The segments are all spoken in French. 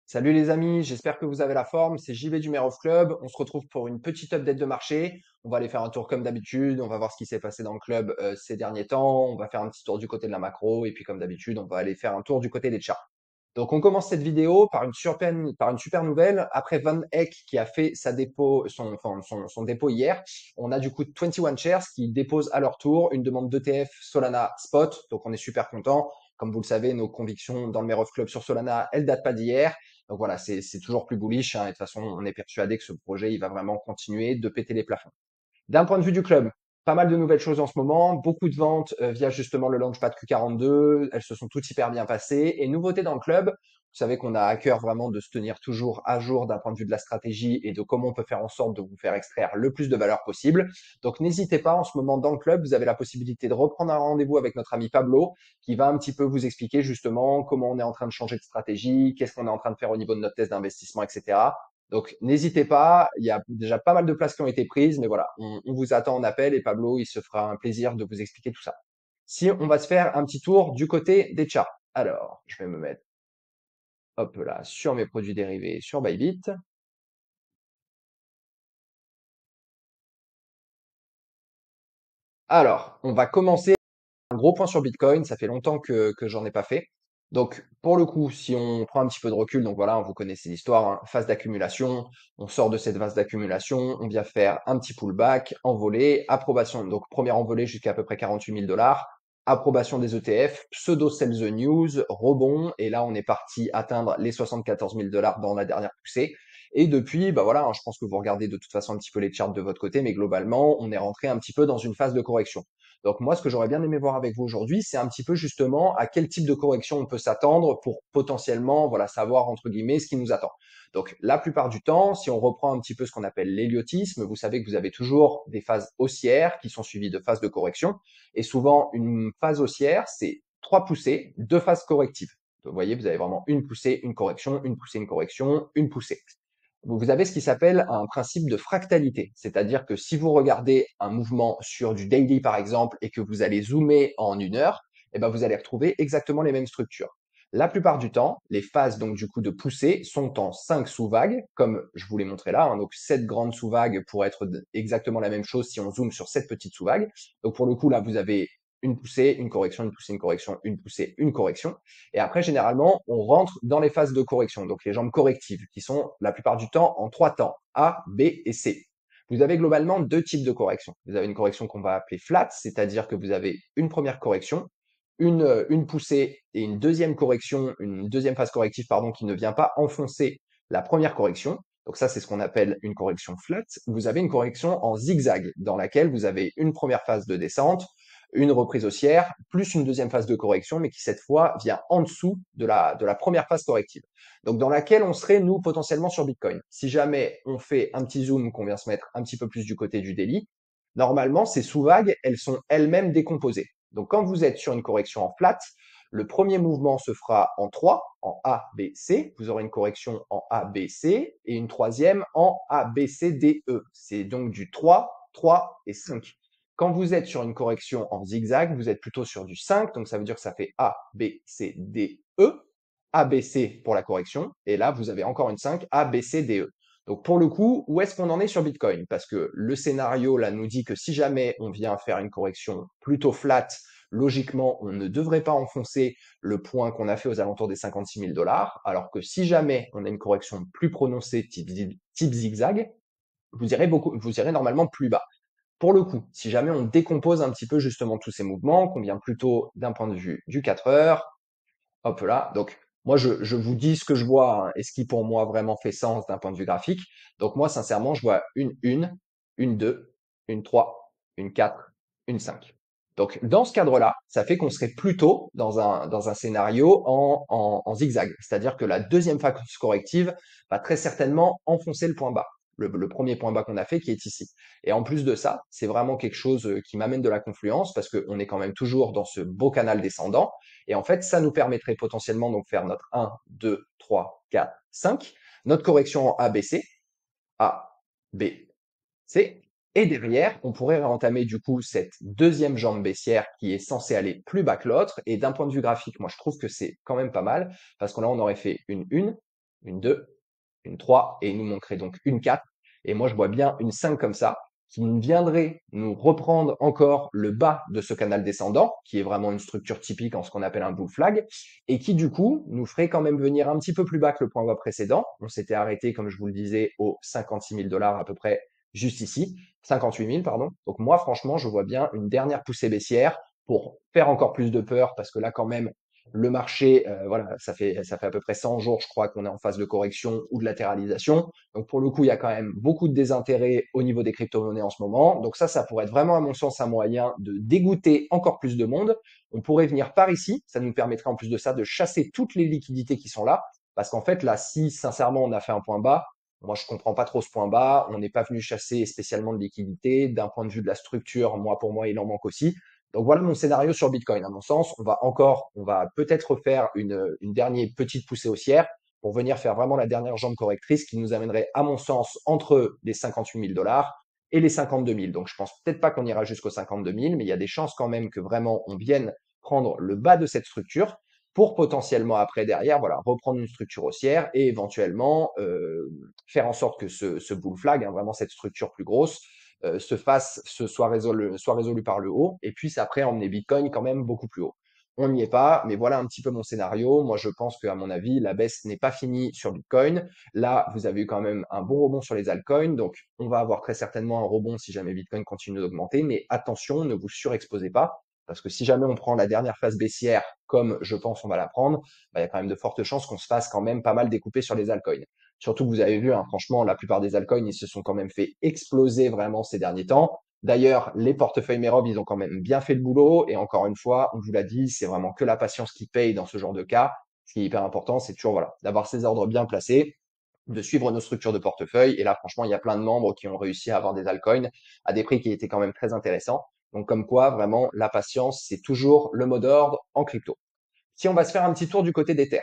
Salut les amis, j'espère que vous avez la forme. C'est JV du Mare of Club. On se retrouve pour une petite update de marché. On va aller faire un tour comme d'habitude. On va voir ce qui s'est passé dans le club ces derniers temps. On va faire un petit tour du côté de la macro. Et puis comme d'habitude, on va aller faire un tour du côté des charts. Donc on commence cette vidéo par une super nouvelle. Après Van Eck qui a fait son dépôt hier, on a du coup 21 Shares qui déposent à leur tour une demande d'ETF Solana Spot. Donc on est super content. Comme vous le savez, nos convictions dans le Mare of Club sur Solana, elles datent pas d'hier. Donc voilà, c'est toujours plus bullish, hein, et de toute façon, on est persuadé que ce projet, il va vraiment continuer de péter les plafonds. D'un point de vue du club, pas mal de nouvelles choses en ce moment, beaucoup de ventes via justement le Launchpad Q42, elles se sont toutes hyper bien passées. Et nouveauté dans le club, vous savez qu'on a à cœur vraiment de se tenir toujours à jour d'un point de vue de la stratégie et de comment on peut faire en sorte de vous faire extraire le plus de valeur possible. Donc n'hésitez pas, en ce moment dans le club, vous avez la possibilité de reprendre un rendez-vous avec notre ami Pablo qui va un petit peu vous expliquer justement comment on est en train de changer de stratégie, qu'est-ce qu'on est en train de faire au niveau de notre test d'investissement, etc. Donc, n'hésitez pas. Il y a déjà pas mal de places qui ont été prises, mais voilà, on vous attend en appel et Pablo, il se fera un plaisir de vous expliquer tout ça. Si on va se faire un petit tour du côté des charts. Alors, je vais me mettre, hop là, sur mes produits dérivés, sur Bybit. Alors, on va commencer un gros point sur Bitcoin. Ça fait longtemps que j'en ai pas fait. Donc, pour le coup, si on prend un petit peu de recul, donc voilà, vous connaissez l'histoire, hein, phase d'accumulation, on sort de cette phase d'accumulation, on vient faire un petit pullback, envolée, approbation, donc première envolée jusqu'à à peu près 48 000 dollars, approbation des ETF, pseudo sell the news, rebond, et là, on est parti atteindre les 74 000 dollars dans la dernière poussée. Et depuis, bah voilà, hein, je pense que vous regardez de toute façon un petit peu les charts de votre côté, mais globalement, on est rentré un petit peu dans une phase de correction. Donc moi, ce que j'aurais bien aimé voir avec vous aujourd'hui, c'est un petit peu justement à quel type de correction on peut s'attendre pour potentiellement, voilà, savoir entre guillemets ce qui nous attend. Donc la plupart du temps, si on reprend un petit peu ce qu'on appelle l'héliotisme, vous savez que vous avez toujours des phases haussières qui sont suivies de phases de correction. Et souvent, une phase haussière, c'est trois poussées, deux phases correctives. Donc, vous voyez, vous avez vraiment une poussée, une correction, une poussée, une correction, une poussée. Vous avez ce qui s'appelle un principe de fractalité. C'est-à-dire que si vous regardez un mouvement sur du daily, par exemple, et que vous allez zoomer en une heure, eh ben, vous allez retrouver exactement les mêmes structures. La plupart du temps, les phases donc du coup de poussée sont en 5 sous-vagues, comme je vous l'ai montré là. Hein, donc 7 grandes sous-vagues pour être exactement la même chose si on zoome sur cette petite sous-vague. Donc pour le coup là, vous avez une poussée, une correction, une poussée, une correction, une poussée, une correction. Et après, généralement, on rentre dans les phases de correction, donc les jambes correctives, qui sont la plupart du temps en trois temps, A, B et C. Vous avez globalement deux types de corrections. Vous avez une correction qu'on va appeler flat, c'est-à-dire que vous avez une première correction, une poussée et une deuxième correction, une deuxième phase corrective, pardon, qui ne vient pas enfoncer la première correction. Donc ça, c'est ce qu'on appelle une correction flat. Vous avez une correction en zigzag, dans laquelle vous avez une première phase de descente, une reprise haussière, plus une deuxième phase de correction, mais qui cette fois vient en dessous de la première phase corrective. Donc dans laquelle on serait, nous, potentiellement sur Bitcoin. Si jamais on fait un petit zoom, qu'on vient se mettre un petit peu plus du côté du daily, normalement, ces sous-vagues, elles sont elles-mêmes décomposées. Donc quand vous êtes sur une correction en flat, le premier mouvement se fera en 3, en A, B, C. Vous aurez une correction en A, B, C et une troisième en A, B, C, D, E. C'est donc du 3, 3 et 5. Quand vous êtes sur une correction en zigzag, vous êtes plutôt sur du 5, donc ça veut dire que ça fait A, B, C, D, E, A, B, C pour la correction, et là vous avez encore une 5, A, B, C, D, E. Donc pour le coup, où est-ce qu'on en est sur Bitcoin? Parce que le scénario là nous dit que si jamais on vient faire une correction plutôt flat, logiquement on ne devrait pas enfoncer le point qu'on a fait aux alentours des 56 000 dollars, alors que si jamais on a une correction plus prononcée type zigzag, vous irez normalement plus bas. Pour le coup, si jamais on décompose un petit peu justement tous ces mouvements, qu'on vient plutôt d'un point de vue du 4 heures, hop là, donc moi je vous dis ce que je vois, hein, et ce qui pour moi vraiment fait sens d'un point de vue graphique. Donc moi sincèrement, je vois une 2, une 3, une 4, une 5. Donc dans ce cadre-là, ça fait qu'on serait plutôt dans un scénario en zigzag. C'est-à-dire que la deuxième phase corrective va très certainement enfoncer le point bas. Le premier point bas qu'on a fait qui est ici. Et en plus de ça, c'est vraiment quelque chose qui m'amène de la confluence parce qu'on est quand même toujours dans ce beau canal descendant. Et en fait, ça nous permettrait potentiellement donc faire notre 1, 2, 3, 4, 5, notre correction en ABC, A, B, C. Et derrière, on pourrait entamer du coup cette deuxième jambe baissière qui est censée aller plus bas que l'autre. Et d'un point de vue graphique, moi je trouve que c'est quand même pas mal parce que là on aurait fait une une 2, une 3 et il nous manquerait donc une 4. Et moi, je vois bien une 5 comme ça qui viendrait nous reprendre encore le bas de ce canal descendant, qui est vraiment une structure typique en ce qu'on appelle un bull flag, et qui du coup nous ferait quand même venir un petit peu plus bas que le point bas précédent. On s'était arrêté, comme je vous le disais, aux 56 000 dollars à peu près juste ici, 58 000 pardon. Donc moi, franchement, je vois bien une dernière poussée baissière pour faire encore plus de peur, parce que là quand même, le marché, voilà, ça fait à peu près 100 jours, je crois, qu'on est en phase de correction ou de latéralisation. Donc pour le coup, il y a quand même beaucoup de désintérêt au niveau des crypto-monnaies en ce moment. Donc ça pourrait être vraiment, à mon sens, un moyen de dégoûter encore plus de monde. On pourrait venir par ici. Ça nous permettrait en plus de ça de chasser toutes les liquidités qui sont là. Parce qu'en fait, là, si sincèrement on a fait un point bas, moi je comprends pas trop ce point bas. On n'est pas venu chasser spécialement de liquidités. D'un point de vue de la structure, moi pour moi, il en manque aussi. Donc voilà mon scénario sur Bitcoin. À mon sens, on va peut-être faire une dernière petite poussée haussière pour venir faire vraiment la dernière jambe correctrice qui nous amènerait, à mon sens, entre les 58 000 dollars et les 52 000. Donc je pense peut-être pas qu'on ira jusqu'aux 52 000, mais il y a des chances quand même que vraiment on vienne prendre le bas de cette structure pour potentiellement après derrière, voilà, reprendre une structure haussière et éventuellement faire en sorte que ce bull flag, hein, vraiment cette structure plus grosse, soit résolu par le haut et puisse après emmener Bitcoin quand même beaucoup plus haut. On n'y est pas, mais voilà un petit peu mon scénario. Moi, je pense qu'à mon avis, la baisse n'est pas finie sur Bitcoin. Là, vous avez eu quand même un bon rebond sur les altcoins, donc on va avoir très certainement un rebond si jamais Bitcoin continue d'augmenter, mais attention, ne vous surexposez pas, parce que si jamais on prend la dernière phase baissière, comme je pense on va la prendre, bah, il y a quand même de fortes chances qu'on se fasse quand même pas mal découper sur les altcoins. Surtout que vous avez vu, hein, franchement, la plupart des altcoins, ils se sont quand même fait exploser vraiment ces derniers temps. D'ailleurs, les portefeuilles Merob, ils ont quand même bien fait le boulot. Et encore une fois, on vous l'a dit, c'est vraiment que la patience qui paye dans ce genre de cas. Ce qui est hyper important, c'est toujours voilà, d'avoir ses ordres bien placés, de suivre nos structures de portefeuille. Et là, franchement, il y a plein de membres qui ont réussi à avoir des altcoins à des prix qui étaient quand même très intéressants. Donc, comme quoi, vraiment, la patience, c'est toujours le mot d'ordre en crypto. Si on va se faire un petit tour du côté d'Ether,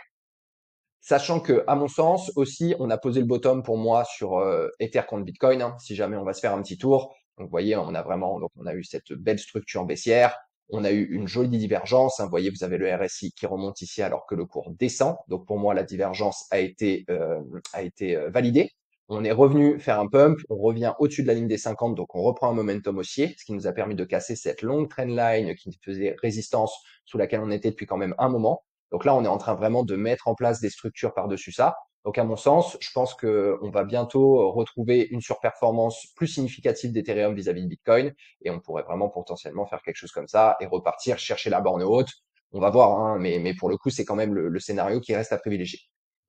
sachant que, à mon sens, aussi, on a posé le bottom pour moi sur Ether contre Bitcoin, hein, si jamais on va se faire un petit tour. Donc, vous voyez, donc on a eu cette belle structure baissière. On a eu une jolie divergence. Hein, vous voyez, vous avez le RSI qui remonte ici alors que le cours descend. Donc, pour moi, la divergence a été validée. On est revenu faire un pump. On revient au-dessus de la ligne des 50. Donc, on reprend un momentum haussier, ce qui nous a permis de casser cette longue trendline qui faisait résistance sous laquelle on était depuis quand même un moment. Donc là, on est en train vraiment de mettre en place des structures par-dessus ça. Donc à mon sens, je pense qu'on va bientôt retrouver une surperformance plus significative d'Ethereum vis-à-vis de Bitcoin et on pourrait vraiment potentiellement faire quelque chose comme ça et repartir chercher la borne haute. On va voir, hein, mais pour le coup, c'est quand même le scénario qui reste à privilégier.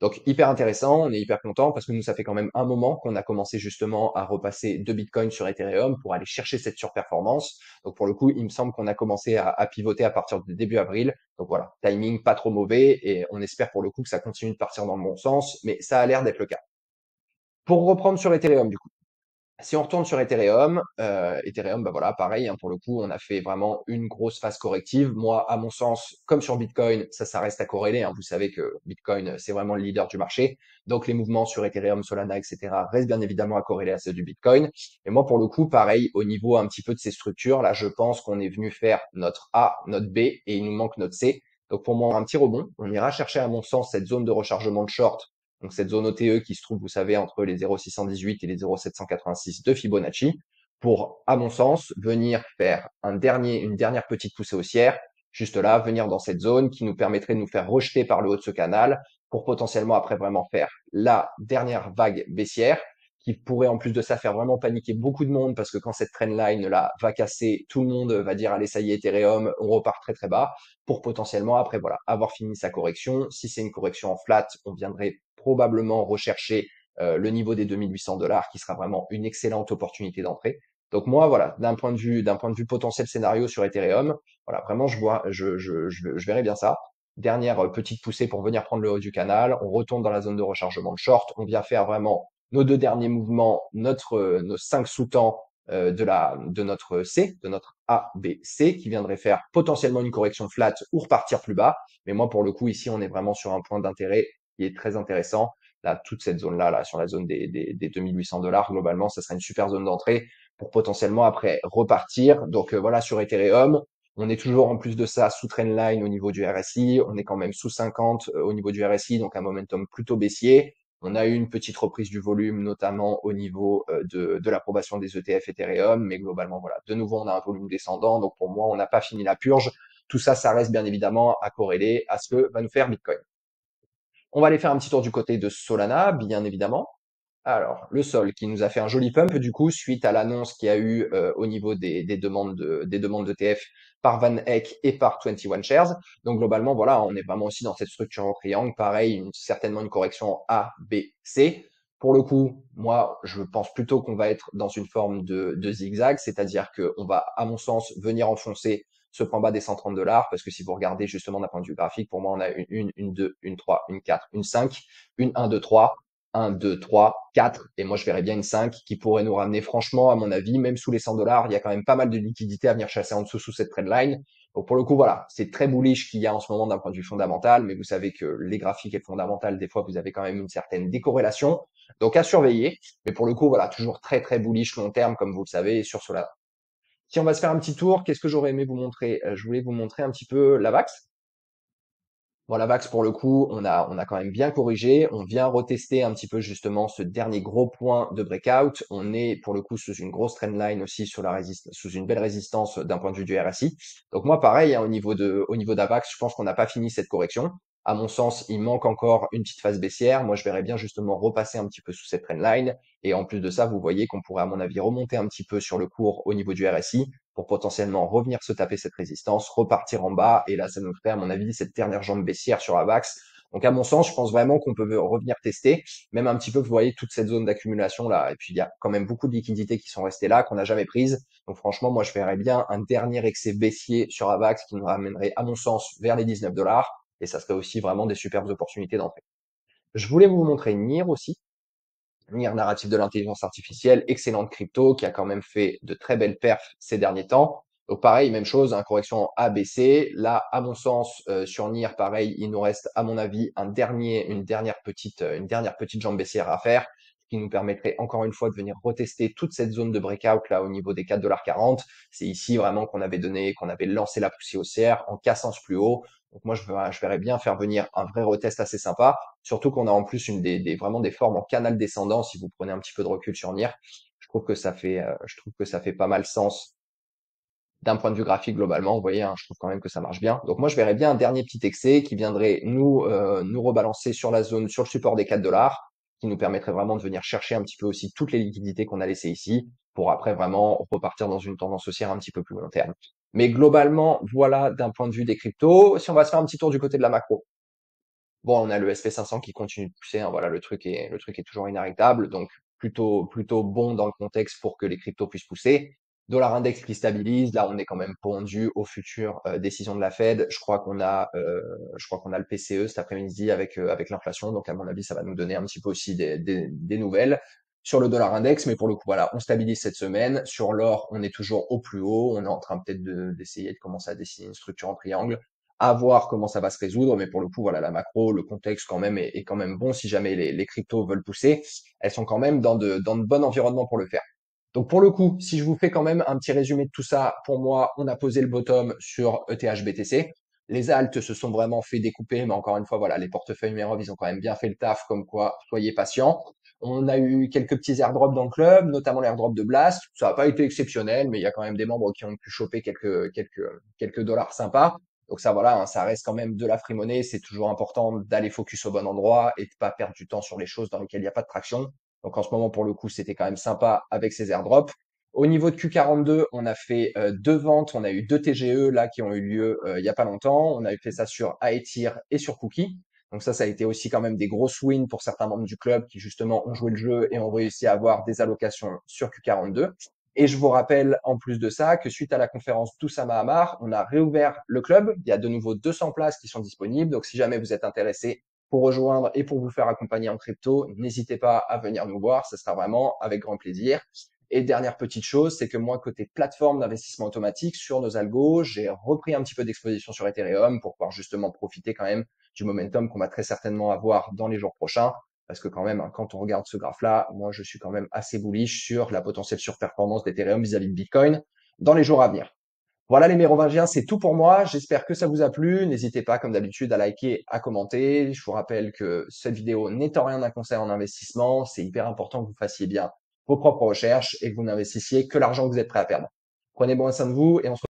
Donc hyper intéressant, on est hyper content parce que nous, ça fait quand même un moment qu'on a commencé justement à repasser de Bitcoin sur Ethereum pour aller chercher cette surperformance. Donc pour le coup, il me semble qu'on a commencé à pivoter à partir du début avril. Donc voilà, timing pas trop mauvais et on espère pour le coup que ça continue de partir dans le bon sens, mais ça a l'air d'être le cas. Pour reprendre sur Ethereum, du coup. Si on retourne sur Ethereum, bah voilà, pareil, hein, pour le coup, on a fait vraiment une grosse phase corrective. Moi, à mon sens, comme sur Bitcoin, ça reste à corréler, hein. Vous savez que Bitcoin, c'est vraiment le leader du marché. Donc, les mouvements sur Ethereum, Solana, etc., restent bien évidemment à corréler à ceux du Bitcoin. Et moi, pour le coup, pareil, au niveau un petit peu de ces structures, là, je pense qu'on est venu faire notre A, notre B, et il nous manque notre C. Donc, pour moi, un petit rebond. On ira chercher, à mon sens, cette zone de rechargement de short, donc cette zone OTE qui se trouve, vous savez, entre les 0,618 et les 0,786 de Fibonacci, pour, à mon sens, venir faire une dernière petite poussée haussière, juste là, venir dans cette zone qui nous permettrait de nous faire rejeter par le haut de ce canal pour potentiellement après vraiment faire la dernière vague baissière qui pourrait en plus de ça faire vraiment paniquer beaucoup de monde parce que quand cette trendline là va casser, tout le monde va dire allez ça y est Ethereum, on repart très très bas pour potentiellement après voilà avoir fini sa correction. Si c'est une correction en flat, on viendrait probablement rechercher le niveau des 2800 dollars qui sera vraiment une excellente opportunité d'entrée. Donc moi voilà, d'un point de vue potentiel scénario sur Ethereum, voilà vraiment je verrais bien ça. Dernière petite poussée pour venir prendre le haut du canal, on retourne dans la zone de rechargement de short, on vient faire vraiment nos deux derniers mouvements, nos 5 sous-temps de notre C, de notre A, B, C, qui viendrait faire potentiellement une correction flat ou repartir plus bas. Mais moi, pour le coup, ici, on est vraiment sur un point d'intérêt qui est très intéressant. Là, toute cette zone-là, là, sur la zone des 2800 dollars, globalement, ça sera une super zone d'entrée pour potentiellement après repartir. Donc voilà, sur Ethereum, on est toujours en plus de ça sous trendline au niveau du RSI. On est quand même sous 50 au niveau du RSI, donc un momentum plutôt baissier. On a eu une petite reprise du volume, notamment au niveau de l'approbation des ETF Ethereum, mais globalement, voilà, de nouveau, on a un volume descendant. Donc pour moi, on n'a pas fini la purge. Tout ça, ça reste bien évidemment à corréler à ce que va nous faire Bitcoin. On va aller faire un petit tour du côté de Solana, bien évidemment. Alors, le Sol qui nous a fait un joli pump du coup suite à l'annonce qu'il y a eu au niveau des demandes d'ETF par Van Eck et par 21 Shares. Donc globalement, voilà, on est vraiment aussi dans cette structure en triangle. Pareil, certainement une correction A, B, C. Pour le coup, moi, je pense plutôt qu'on va être dans une forme de zigzag, c'est-à-dire qu'on va, à mon sens, venir enfoncer ce point bas des 130 dollars, parce que si vous regardez justement d'un point de vue graphique, pour moi, on a une 2, une 3, une 4, une 5, une 1, 2, 3. 1, 2, 3, 4, et moi je verrais bien une 5 qui pourrait nous ramener franchement, à mon avis, même sous les 100 dollars, il y a quand même pas mal de liquidités à venir chasser en dessous sous cette trendline. Donc pour le coup, voilà, c'est très bullish qu'il y a en ce moment d'un point de vue fondamental, mais vous savez que les graphiques et le fondamental, des fois, vous avez quand même une certaine décorrélation. Donc à surveiller. Mais pour le coup, voilà, toujours très très bullish long terme, comme vous le savez, sur Solana. Si on va se faire un petit tour, qu'est-ce que j'aurais aimé vous montrer? Je voulais vous montrer un petit peu la VAX. Bon, la VAX, pour le coup, on a quand même bien corrigé. On vient retester un petit peu justement ce dernier gros point de breakout. On est pour le coup sous une grosse trendline aussi sur la résistance, sous une belle résistance d'un point de vue du RSI. Donc moi, pareil, hein, au niveau de la VAX, je pense qu'on n'a pas fini cette correction. À mon sens, il manque encore une petite phase baissière. Moi, je verrais bien justement repasser un petit peu sous cette trendline. Et en plus de ça, vous voyez qu'on pourrait, à mon avis, remonter un petit peu sur le cours au niveau du RSI pour potentiellement revenir se taper cette résistance, repartir en bas, et là, ça nous ferait, à mon avis, cette dernière jambe baissière sur la VAX. Donc, à mon sens, je pense vraiment qu'on peut revenir tester, même un petit peu, vous voyez, toute cette zone d'accumulation là, et puis il y a quand même beaucoup de liquidités qui sont restées là, qu'on n'a jamais prises. Donc, franchement, moi, je verrais bien un dernier excès baissier sur la VAX qui nous ramènerait, à mon sens, vers les 19 dollars, et ça serait aussi vraiment des superbes opportunités d'entrée. Je voulais vous montrer NIR aussi. NIR, narratif de l'intelligence artificielle, excellente crypto, qui a quand même fait de très belles perfs ces derniers temps. Donc pareil, même chose, hein, correction ABC. Là, à mon sens, sur NIR, pareil, il nous reste, à mon avis, une dernière petite jambe baissière à faire, ce qui nous permettrait encore une fois de venir retester toute cette zone de breakout là au niveau des 4,40 $. C'est ici vraiment qu'on avait lancé la poussée haussière en cassant ce plus haut. Donc moi, je verrais bien faire venir un vrai retest assez sympa. Surtout qu'on a en plus vraiment des formes en canal descendant. Si vous prenez un petit peu de recul sur NIR, je trouve que ça fait pas mal sens d'un point de vue graphique globalement. Vous voyez, hein, je trouve quand même que ça marche bien. Donc moi, je verrais bien un dernier petit excès qui viendrait nous rebalancer sur la zone, sur le support des 4 dollars, qui nous permettrait vraiment de venir chercher un petit peu aussi toutes les liquidités qu'on a laissées ici pour après vraiment repartir dans une tendance haussière un petit peu plus long terme. Mais globalement, voilà d'un point de vue des cryptos. Si on va se faire un petit tour du côté de la macro. Bon, on a le SP500 qui continue de pousser, hein, voilà, le truc est toujours inarrêtable, donc plutôt bon dans le contexte pour que les cryptos puissent pousser. Dollar index qui stabilise, là on est quand même pendu aux futures décisions de la Fed. Je crois qu'on a le PCE cet après-midi avec l'inflation, donc à mon avis ça va nous donner un petit peu aussi des nouvelles sur le dollar index, mais pour le coup voilà, on stabilise cette semaine. Sur l'or, on est toujours au plus haut, on est en train peut-être d'essayer de commencer à dessiner une structure en triangle à voir comment ça va se résoudre, mais pour le coup, voilà, la macro, le contexte quand même est quand même bon si jamais les cryptos veulent pousser. Elles sont quand même dans de bons environnements pour le faire. Donc pour le coup, si je vous fais quand même un petit résumé de tout ça, pour moi, on a posé le bottom sur ETH BTC. Les alts se sont vraiment fait découper, mais encore une fois, voilà, les portefeuilles Merov, ils ont quand même bien fait le taf, comme quoi, soyez patients. On a eu quelques petits airdrops dans le club, notamment l'airdrop de Blast. Ça n'a pas été exceptionnel, mais il y a quand même des membres qui ont pu choper quelques dollars sympas. Donc ça, voilà, hein, ça reste quand même de la free money. C'est toujours important d'aller focus au bon endroit et de pas perdre du temps sur les choses dans lesquelles il n'y a pas de traction. Donc en ce moment, pour le coup, c'était quand même sympa avec ces airdrops. Au niveau de Q42, on a fait deux ventes. On a eu deux TGE là qui ont eu lieu il n'y a pas longtemps. On a fait ça sur Aethir et sur Cookie. Donc ça a été aussi quand même des grosses wins pour certains membres du club qui justement ont joué le jeu et ont réussi à avoir des allocations sur Q42. Et je vous rappelle en plus de ça que suite à la conférence d'Oussama Hamar, on a réouvert le club. Il y a de nouveau 200 places qui sont disponibles. Donc si jamais vous êtes intéressé pour rejoindre et pour vous faire accompagner en crypto, n'hésitez pas à venir nous voir. Ce sera vraiment avec grand plaisir. Et dernière petite chose, c'est que moi, côté plateforme d'investissement automatique sur nos algos, j'ai repris un petit peu d'exposition sur Ethereum pour pouvoir justement profiter quand même du momentum qu'on va très certainement avoir dans les jours prochains. Parce que quand même, hein, quand on regarde ce graphe-là, moi, je suis quand même assez bullish sur la potentielle surperformance d'Ethereum vis-à-vis de Bitcoin dans les jours à venir. Voilà les Mérovingiens, c'est tout pour moi. J'espère que ça vous a plu. N'hésitez pas, comme d'habitude, à liker, à commenter. Je vous rappelle que cette vidéo n'est en rien un conseil en investissement. C'est hyper important que vous fassiez bien vos propres recherches et que vous n'investissiez que l'argent que vous êtes prêt à perdre. Prenez bon soin de vous et on se